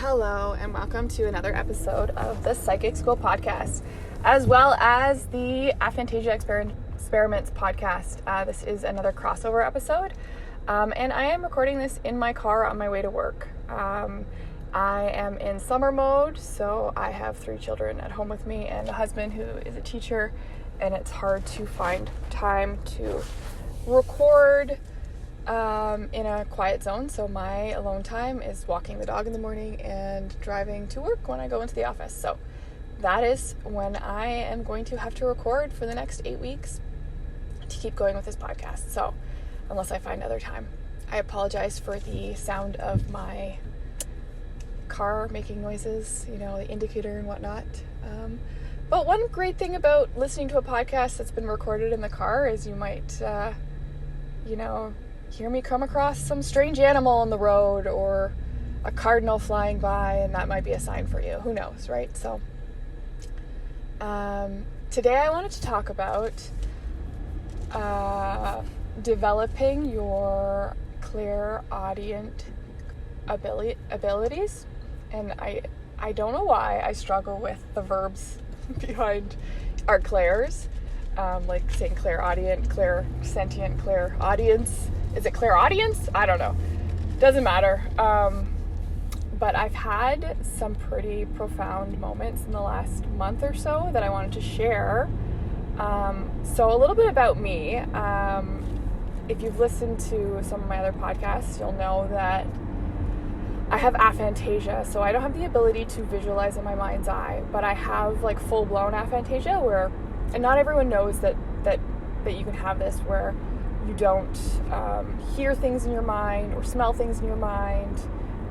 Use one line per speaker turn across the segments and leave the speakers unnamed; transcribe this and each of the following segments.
Hello, and welcome to another episode of the Psychic School podcast, as well as the Aphantasia Experiments podcast. This is another crossover episode, and I am recording this in my car on my way to work. I am in summer mode, so I have 3 children at home with me and a husband who is a teacher, and it's hard to find time to record in a quiet zone. So my alone time is walking the dog in the morning and driving to work when I go into the office. So that is when I am going to have to record for the next 8 weeks to keep going with this podcast. So unless I find other time, I apologize for the sound of my car making noises, the indicator and whatnot. But one great thing about listening to a podcast that's been recorded in the car is you might, hear me come across some strange animal on the road or a cardinal flying by, and that might be a sign for you. Who knows, right? So today I wanted to talk about developing your clairaudient abilities. And I don't know why I struggle with the verbs behind our clairs. Like saying clairaudient, clairsentient, clairaudience. Is it clairaudience? I don't know. Doesn't matter. But I've had some pretty profound moments in the last month or so that I wanted to share. So a little bit about me. If you've listened to some of my other podcasts, you'll know that I have aphantasia, so I don't have the ability to visualize in my mind's eye, but I have like full-blown aphantasia where, and not everyone knows that you can have this, where you don't hear things in your mind or smell things in your mind.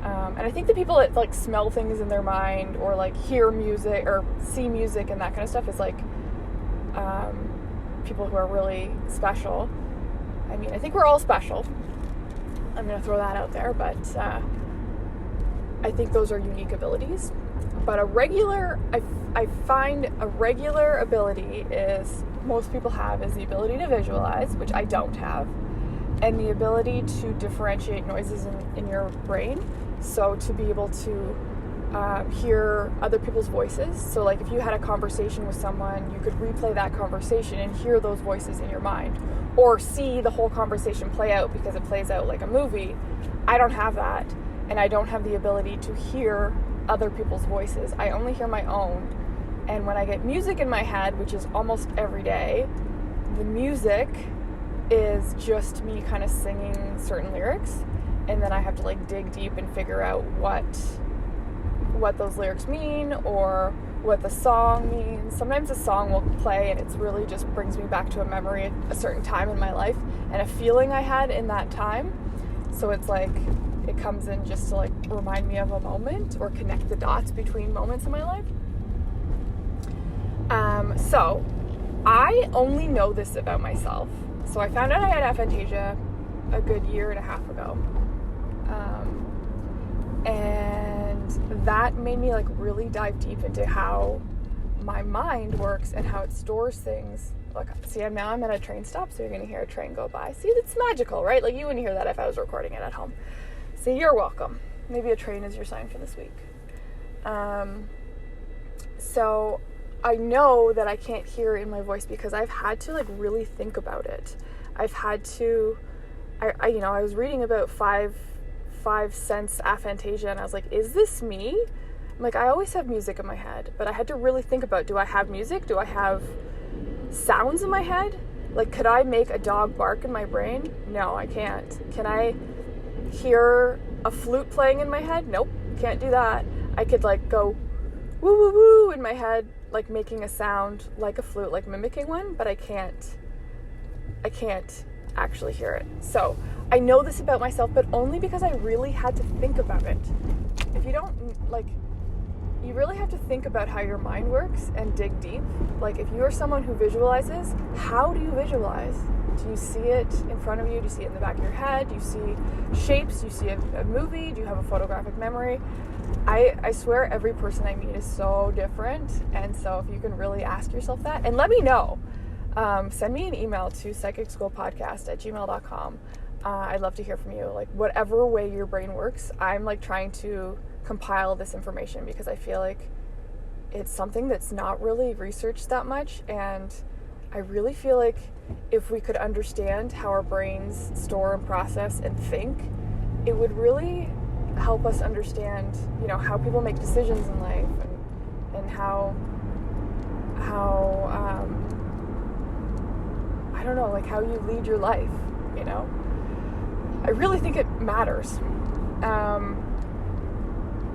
And I think the people that like smell things in their mind or like hear music or see music and that kind of stuff is like people who are really special. I mean, I think we're all special. I'm going to throw that out there, but I think those are unique abilities. But I find a regular ability is, most people have, is the ability to visualize, which I don't have, and the ability to differentiate noises in your brain. So to be able to hear other people's voices. So like if you had a conversation with someone, you could replay that conversation and hear those voices in your mind, or see the whole conversation play out because it plays out like a movie. I don't have that, and I don't have the ability to hear other people's voices. I only hear my own. And when I get music in my head, which is almost every day, the music is just me kind of singing certain lyrics, and then I have to like dig deep and figure out what those lyrics mean or what the song means. Sometimes a song will play and it's really just brings me back to a memory at a certain time in my life and a feeling I had in that time. So it's like it comes in just to like remind me of a moment or connect the dots between moments in my life. So I only know this about myself. So I found out I had aphantasia a good year and a half ago. And that made me like really dive deep into how my mind works and how it stores things. Look, see, now I'm at a train stop, so you're going to hear a train go by. See, it's magical, right? Like you wouldn't hear that if I was recording it at home. So you're welcome. Maybe a train is your sign for this week. So I know that I can't hear in my voice because I've had to like really think about it. I've had to, I was reading about five sense aphantasia, and I was like, is this me? I'm like, I always have music in my head, but I had to really think about, do I have music? Do I have sounds in my head? Like, could I make a dog bark in my brain? No, I can't. Can I hear a flute playing in my head? Nope, can't do that. I could like go woo woo woo in my head, like making a sound like a flute, like mimicking one, but I can't actually hear it. So I know this about myself, but only because I really had to think about it. If you don't, like, you really have to think about how your mind works and dig deep. Like, if you are someone who visualizes, how do you visualize? Do you see it in front of you? Do you see it in the back of your head? Do you see shapes? Do you see a movie? Do you have a photographic memory? I swear every person I meet is so different. And so if you can really ask yourself that, and let me know. Send me an email to psychicschoolpodcast@gmail.com. I'd love to hear from you. Like, whatever way your brain works, I'm like trying to compile this information because I feel like it's something that's not really researched that much, and I really feel like if we could understand how our brains store and process and think, it would really help us understand, you know, how people make decisions in life, and how I don't know, like how you lead your life, you know. I really think it matters.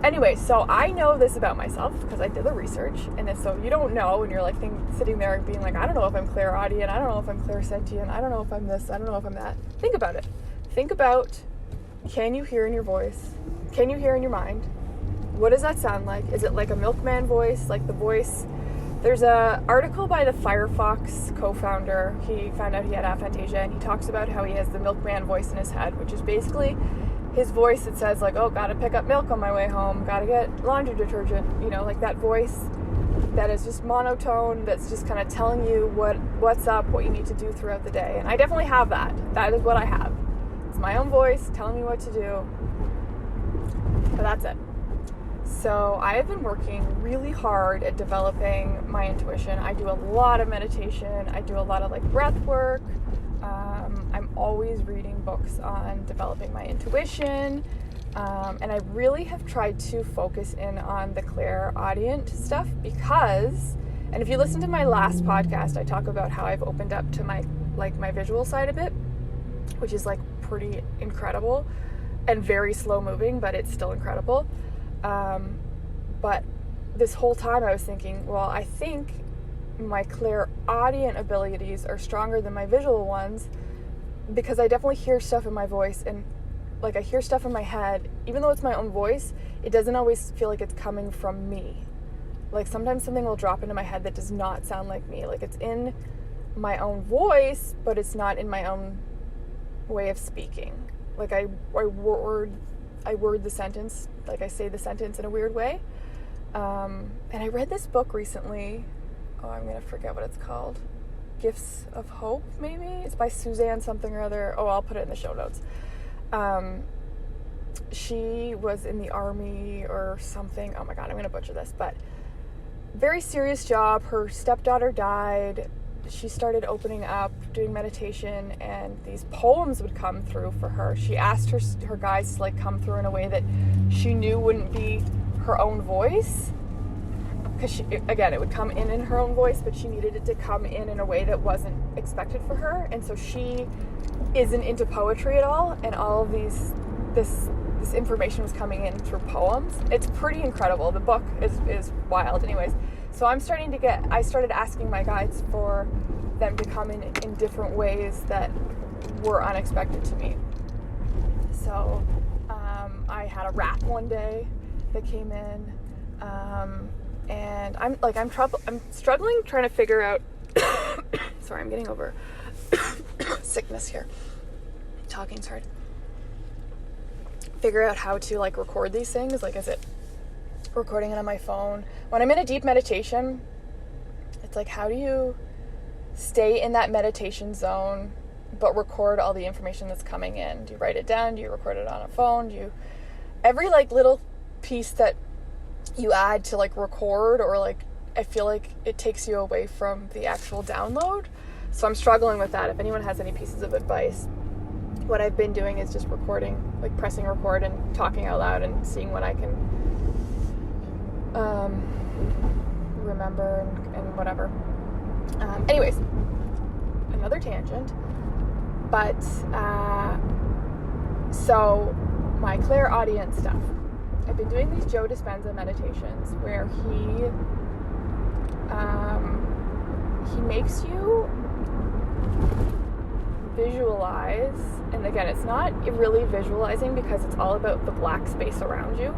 Anyway, so I know this about myself because I did the research, and if so you don't know, and you're like sitting there being like, I don't know if I'm clairaudient, I don't know if I'm clairsentient, I don't know if I'm this, I don't know if I'm that. Think about it. Think about, can you hear in your voice? Can you hear in your mind? What does that sound like? Is it like a milkman voice, like the voice? There's a article by the Firefox co-founder. He found out he had aphantasia, and he talks about how he has the milkman voice in his head, which is basically his voice that says like, oh, gotta pick up milk on my way home, gotta get laundry detergent, you know, like that voice that is just monotone, that's just kind of telling you what's up, what you need to do throughout the day. And I definitely have that. That is what I have. It's my own voice telling me what to do. But that's it. So I have been working really hard at developing my intuition. I do a lot of meditation. I do a lot of like breath work. I'm always reading books on developing my intuition. And I really have tried to focus in on the clairaudient stuff because, and if you listen to my last podcast, I talk about how I've opened up to my visual side a bit, which is like pretty incredible and very slow moving, but it's still incredible. But this whole time I was thinking, well, I think my clairaudient abilities are stronger than my visual ones because I definitely hear stuff in my voice, and like I hear stuff in my head, even though it's my own voice, it doesn't always feel like it's coming from me. Like sometimes something will drop into my head that does not sound like me. Like it's in my own voice, but it's not in my own way of speaking. Like I word the sentence, like I say the sentence in a weird way. And I read this book recently. Oh, I'm going to forget what it's called. Gifts of Hope, maybe? It's by Suzanne something or other. Oh, I'll put it in the show notes. She was in the army or something. Oh my God, I'm going to butcher this, but very serious job. Her stepdaughter died. She started opening up, doing meditation, and these poems would come through for her. She asked her guys to like come through in a way that she knew wouldn't be her own voice, because it would come in her own voice, but she needed it to come in a way that wasn't expected for her. And so she isn't into poetry at all, and all of this information was coming in through poems. It's pretty incredible. The book is wild. Anyways, so I started asking my guides for them to come in different ways that were unexpected to me. So I had a rap one day that came in, and I'm struggling trying to figure out sorry, I'm getting over sickness here. Talking's hard. Figure out how to like record these things. Like, is it recording it on my phone? When I'm in a deep meditation, it's like, how do you stay in that meditation zone but record all the information that's coming in? Do you write it down? Do you record it on a phone? Every like little piece that you add to like record, or like, I feel like it takes you away from the actual download. So I'm struggling with that. If anyone has any pieces of advice, what I've been doing is just recording, like pressing record and talking out loud and seeing what I can remember and whatever. Anyways, another tangent. But so my clairaudient stuff. I've been doing these Joe Dispenza meditations where he makes you visualize, and again, it's not really visualizing because it's all about the black space around you.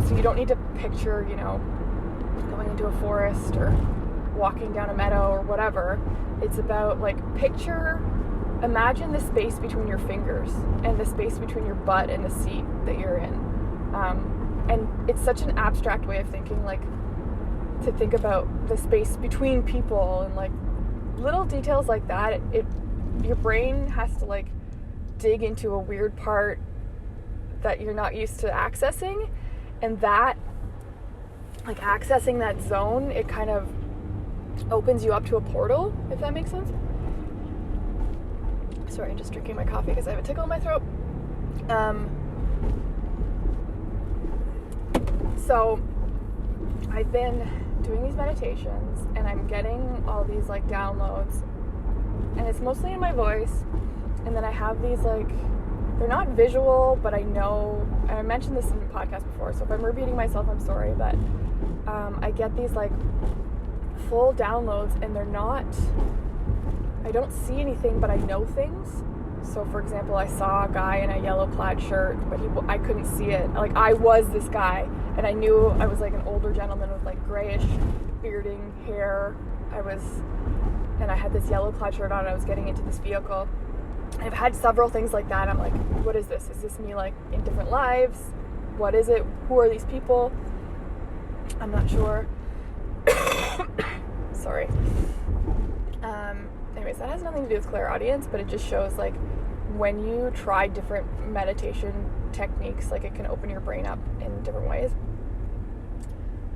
So you don't need to picture, going into a forest or walking down a meadow or whatever. It's about like imagine the space between your fingers and the space between your butt and the seat that you're in. And it's such an abstract way of thinking, like to think about the space between people and like little details like that. Your brain has to like dig into a weird part that you're not used to accessing, and that, like, accessing that zone, it kind of opens you up to a portal, if that makes sense. Sorry, I'm just drinking my coffee because I have a tickle in my throat. So I've been doing these meditations, and I'm getting all these, like, downloads, and it's mostly in my voice. And then I have these, like, they're not visual, but I know, and I mentioned this in the podcast before, so if I'm repeating myself, I'm sorry, but I get these, like, full downloads, and they're not, I don't see anything, but I know things. So, for example, I saw a guy in a yellow plaid shirt, but I couldn't see it. Like, I was this guy, and I knew I was, like, an older gentleman with, like, grayish bearding hair. And I had this yellow plaid shirt on, and I was getting into this vehicle. I've had several things like that. I'm like, what is this? Is this me, like, in different lives? What is it? Who are these people? I'm not sure. Sorry. Anyways, that has nothing to do with clairaudience, but it just shows, like, when you try different meditation techniques, like, it can open your brain up in different ways.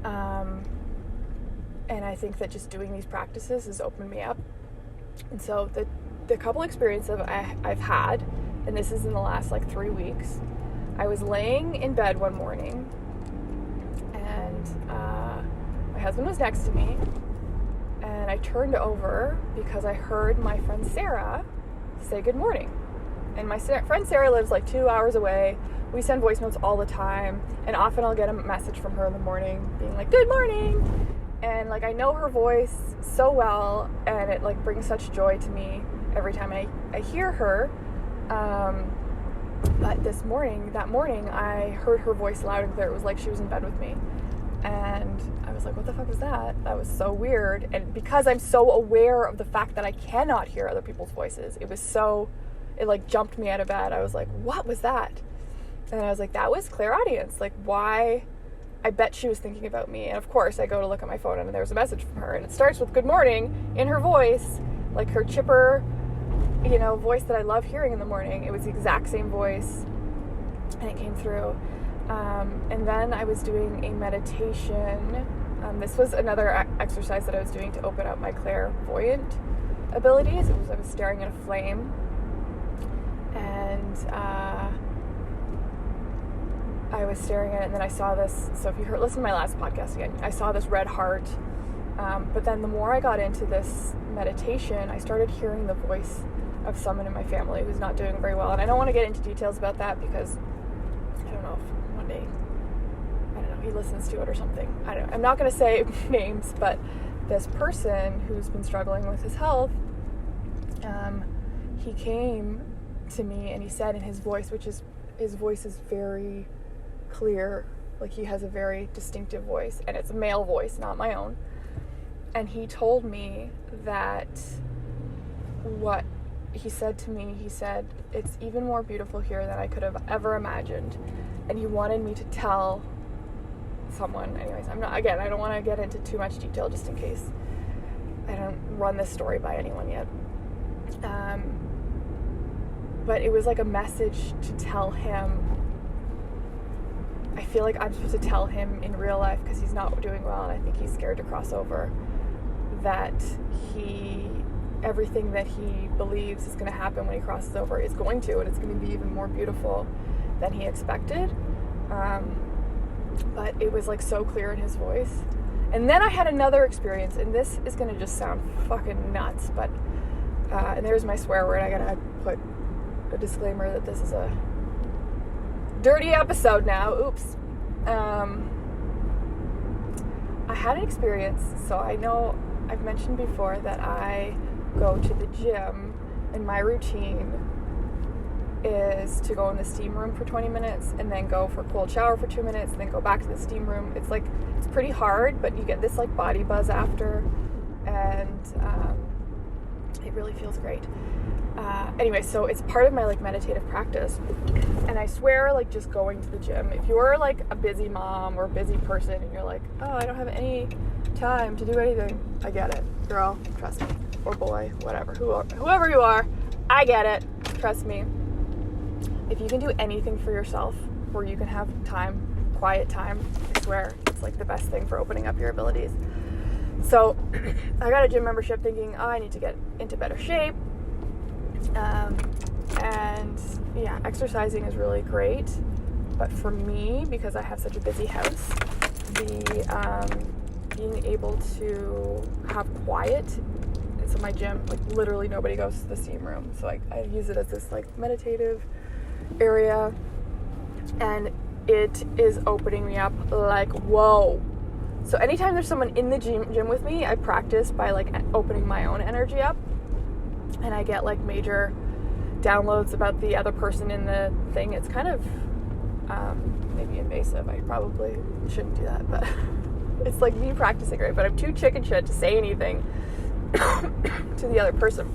And I think that just doing these practices has opened me up. And so the couple experiences I've had, and this is in the last, like, 3 weeks, I was laying in bed one morning, and my husband was next to me, and I turned over because I heard my friend Sarah say good morning. And my friend Sarah lives, like, 2 hours away. We send voice notes all the time, and often I'll get a message from her in the morning being like, good morning. And, like, I know her voice so well, and it, like, brings such joy to me every time I hear her. But that morning, I heard her voice loud and clear. It was like she was in bed with me. And I was like, what the fuck was that? That was so weird. And because I'm so aware of the fact that I cannot hear other people's voices, it like jumped me out of bed. I was like, what was that? And I was like, that was clairaudience. Like, why? I bet she was thinking about me. And of course, I go to look at my phone, and there's a message from her, and it starts with good morning in her voice, like her chipper, voice that I love hearing in the morning. It was the exact same voice, and it came through. And then I was doing a meditation. This was another exercise that I was doing to open up my clairvoyant abilities. I was staring at a flame, and I was staring at it, and then I saw this. So if you listen to my last podcast again, I saw this red heart. But then the more I got into this meditation, I started hearing the voice of someone in my family who's not doing very well. And I don't want to get into details about that because I don't know if one day, he listens to it or something. I'm not going to say names, but this person who's been struggling with his health, he came to me and he said in his voice, his voice is very clear, like he has a very distinctive voice, and it's a male voice, not my own. And he told me that what he said to me, he said, it's even more beautiful here than I could have ever imagined. And he wanted me to tell someone. Anyways, I don't want to get into too much detail just in case I don't run this story by anyone yet. But it was like a message to tell him. I feel like I'm supposed to tell him in real life because he's not doing well, and I think he's scared to cross over, that everything that he believes is going to happen when he crosses over is going to, and it's going to be even more beautiful than he expected. But it was like so clear in his voice. And then I had another experience, and this is going to just sound fucking nuts, but and there's my swear word. I gotta put a disclaimer that this is a dirty episode now. Oops. I had an experience. So I know I've mentioned before that I go to the gym, and my routine is to go in the steam room for 20 minutes and then go for a cold shower for 2 minutes and then go back to the steam room. It's pretty hard, but you get this like body buzz after, and it really feels great. Anyway, so it's part of my like meditative practice, and I swear, like, just going to the gym, if you're like a busy mom or a busy person and you're like, oh, I don't have any time to do anything, I get it, girl, trust me, or boy, whatever, whoever you are, I get it, trust me. if you can do anything for yourself where you can have time, quiet time, I swear it's like the best thing for opening up your abilities. So I got a gym membership thinking, I need to get into better shape. And yeah, exercising is really great. But for me, because I have such a busy house, being able to have quiet. And so my gym, like literally nobody goes to the steam room. So I use it as this like meditative area. And it is opening me up like, whoa. So anytime there's someone in the gym with me, I practice by like opening my own energy up. And I get like major downloads about the other person in the thing. It's kind of maybe invasive. I probably shouldn't do that, but it's like me practicing, right? But I'm too chicken shit to say anything to the other person.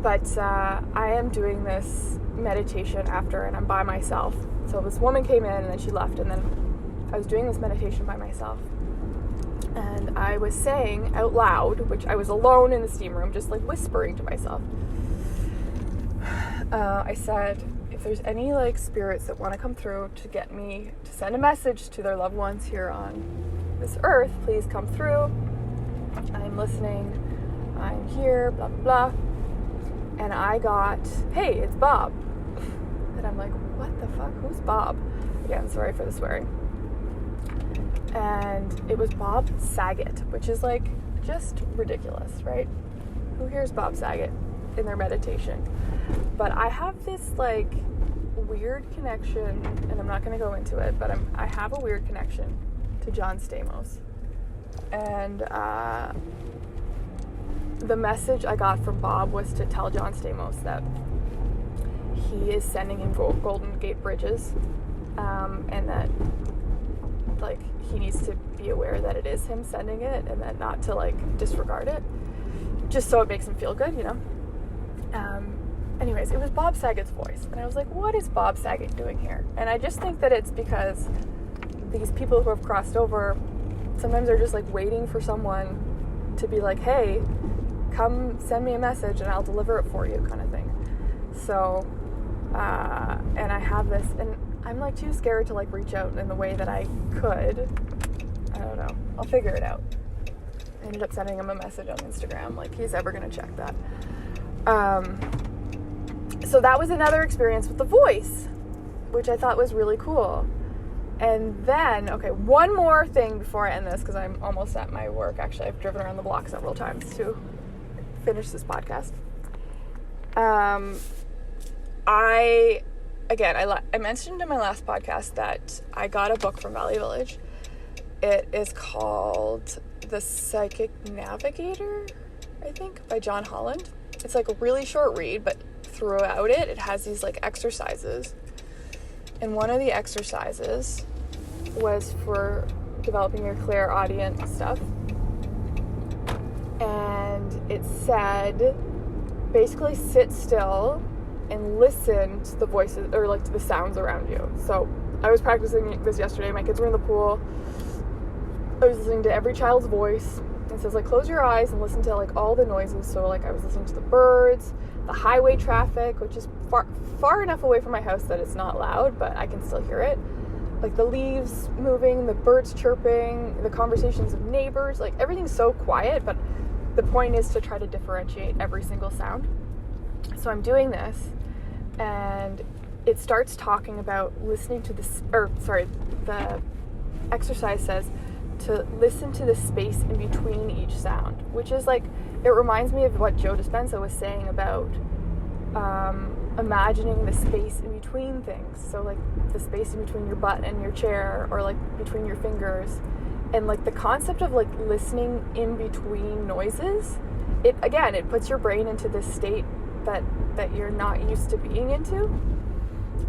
But I am doing this meditation after, and I'm by myself. So this woman came in and then she left, and then I was doing this meditation by myself. And I was saying out loud, which I was alone in the steam room, just like whispering to myself. I said, if there's any like spirits that want to come through to get me to send a message to their loved ones here on this earth, please come through. I'm listening. I'm here, blah, blah, blah. And I got, hey, it's Bob. And I'm like, what the fuck? Who's Bob? Again, sorry for the swearing. And it was Bob Saget, which is like just ridiculous, right? Who hears Bob Saget in their meditation? But I have this like weird connection, and I'm not going to go into it, but I have a weird connection to John Stamos. And the message I got from Bob was to tell John Stamos that he is sending in Golden Gate Bridges, and that like he needs to be aware that it is him sending it, and that not to like disregard it, just so it makes him feel good, you know. Anyways, it was Bob Saget's voice, and I was like, what is Bob Saget doing here? And I just think that it's because these people who have crossed over sometimes they're just like waiting for someone to be like, hey, come send me a message and I'll deliver it for you, kind of thing. So and I have this, and I'm like too scared to like reach out in the way that I could. I don't know, I'll figure it out. I ended up sending him a message on Instagram, like he's ever gonna check that. So that was another experience with the voice, which I thought was really cool. And then, okay, one more thing before I end this, because I'm almost at my work. Actually, I've driven around the block several times to finish this podcast. I mentioned in my last podcast that I got a book from Valley Village. It is called The Psychic Navigator, I think, by John Holland. It's like a really short read, but throughout it has these like exercises. And one of the exercises was for developing your clairaudience stuff. And it said, basically sit still and listen to the voices, or like to the sounds around you. So I was practicing this yesterday. My kids were in the pool. I was listening to every child's voice. It says like close your eyes and listen to like all the noises. So like I was listening to the birds, the highway traffic, which is far enough away from my house that it's not loud, but I can still hear it. Like the leaves moving, the birds chirping, the conversations of neighbors, like everything's so quiet, but the point is to try to differentiate every single sound. So I'm doing this, and it starts talking about listening to the exercise says to listen to the space in between each sound, which is like, it reminds me of what Joe Dispenza was saying about imagining the space in between things. So like the space in between your butt and your chair, or like between your fingers, and like the concept of like listening in between noises. It puts your brain into this state that you're not used to being into.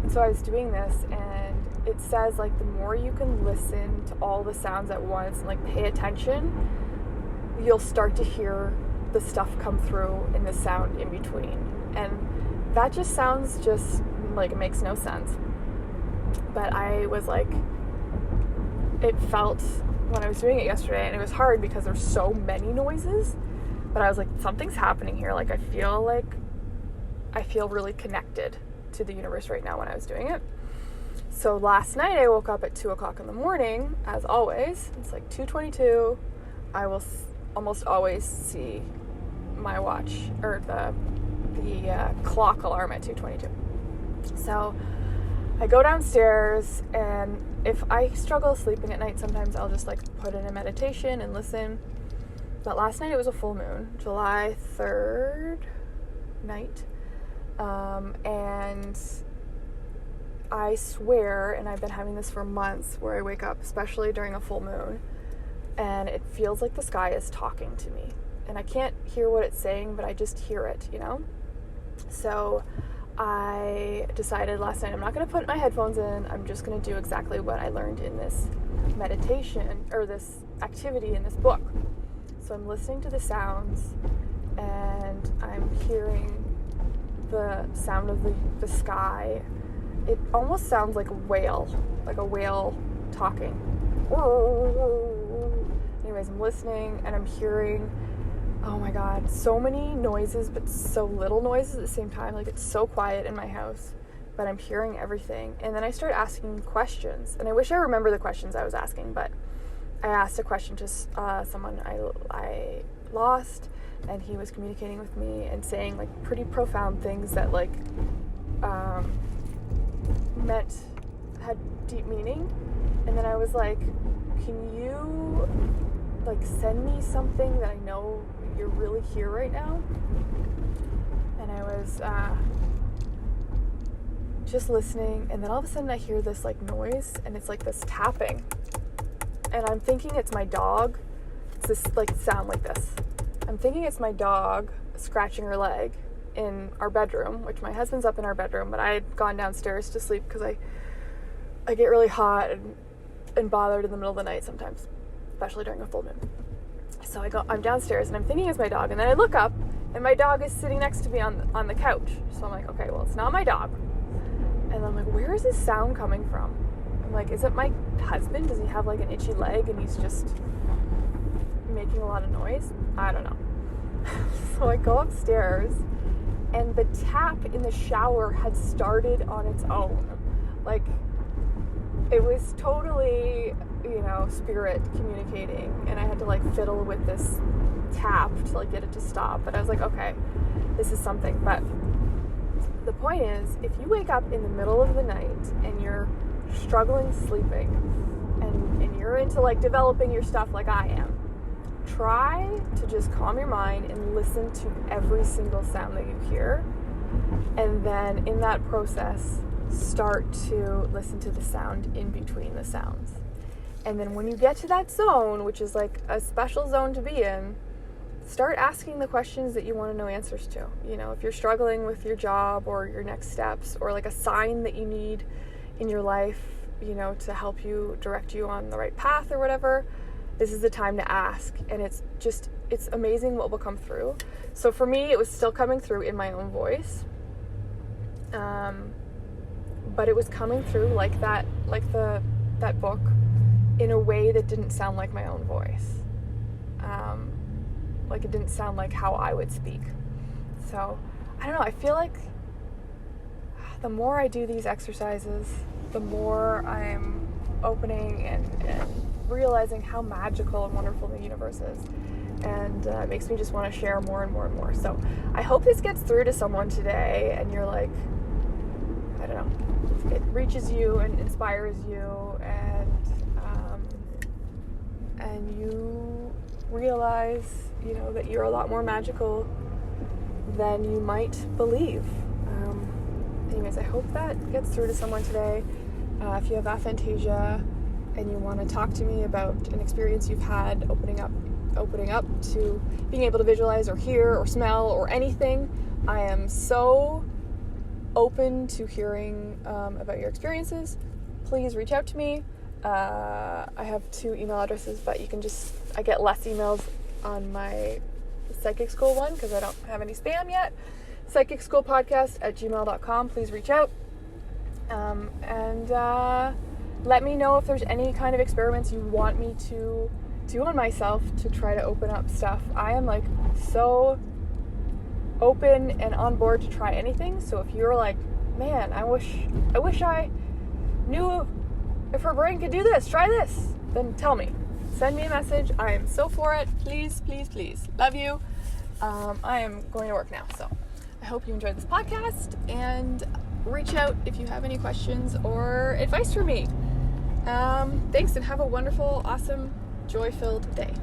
And so I was doing this, and it says like the more you can listen to all the sounds at once and like pay attention, you'll start to hear the stuff come through in the sound in between. And that just sounds just like it makes no sense. But I was like, it felt when I was doing it yesterday, and it was hard because there's so many noises, but I was like, something's happening here. Like I feel really connected to the universe right now when I was doing it. So last night I woke up at 2 o'clock in the morning, as always. It's like 2:22. I will almost always see my watch, or the clock alarm at 2:22. So I go downstairs, and if I struggle sleeping at night, sometimes I'll just like put in a meditation and listen. But last night it was a full moon, July 3rd night. And I swear, and I've been having this for months, where I wake up, especially during a full moon, and it feels like the sky is talking to me. And I can't hear what it's saying, but I just hear it, you know? So I decided last night I'm not going to put my headphones in. I'm just going to do exactly what I learned in this meditation, or this activity in this book. So I'm listening to the sounds, and I'm hearing the sound of the sky. It almost sounds like a whale talking. Anyways, I'm listening, and I'm hearing, oh my God, so many noises, but so little noises at the same time. Like, it's so quiet in my house, but I'm hearing everything. And then I start asking questions, and I wish I remember the questions I was asking, but I asked a question to someone I lost, and he was communicating with me and saying like pretty profound things that like had deep meaning. And then I was like, can you like send me something that I know you're really here right now? And I was just listening, and then all of a sudden I hear this like noise, and it's like this tapping, and I'm thinking it's my dog. It's this like sound like this. I'm thinking it's my dog scratching her leg in our bedroom, which my husband's up in our bedroom, but I had gone downstairs to sleep because I get really hot and bothered in the middle of the night sometimes, especially during a full moon. So I'm downstairs, and I'm thinking it's my dog, and then I look up, and my dog is sitting next to me on the couch. So I'm like, okay, well, it's not my dog. And I'm like, where is this sound coming from? I'm like, is it my husband? Does he have like an itchy leg and he's just making a lot of noise? I don't know. So I go upstairs, and the tap in the shower had started on its own. Like, it was totally, spirit communicating, and I had to like fiddle with this tap to like get it to stop. But I was like, okay, this is something. But the point is, if you wake up in the middle of the night and you're struggling sleeping, and you're into like developing your stuff like I am, try to just calm your mind and listen to every single sound that you hear. And then in that process, start to listen to the sound in between the sounds. And then when you get to that zone, which is like a special zone to be in, start asking the questions that you want to know answers to. If you're struggling with your job or your next steps, or like a sign that you need in your life, to help you, direct you on the right path or whatever, this is the time to ask. And it's amazing what will come through. So for me, it was still coming through in my own voice. But it was coming through like that book, in a way that didn't sound like my own voice. Like, it didn't sound like how I would speak. So, I don't know, I feel like the more I do these exercises, the more I'm opening and realizing how magical and wonderful the universe is. And it makes me just want to share more and more and more. So I hope this gets through to someone today, and you're like, I don't know, it reaches you and inspires you, and you realize, that you're a lot more magical than you might believe. Anyways, I hope that gets through to someone today. If you have aphantasia and you want to talk to me about an experience you've had opening up to being able to visualize or hear or smell or anything, I am so open to hearing about your experiences. Please reach out to me. I have 2 email addresses, but I get less emails on my psychic school one because I don't have any spam yet. psychicschoolpodcast@gmail.com. Please reach out. And let me know if there's any kind of experiments you want me to do on myself to try to open up stuff. I am like so open and on board to try anything. So if you're like man, I wish I knew if her brain could do this, try this, then tell me. Send me a message. I am so for it. Please, please, please. Love you. I am going to work now, so I hope you enjoyed this podcast, and reach out if you have any questions or advice for me. Thanks, and have a wonderful, awesome, joy-filled day.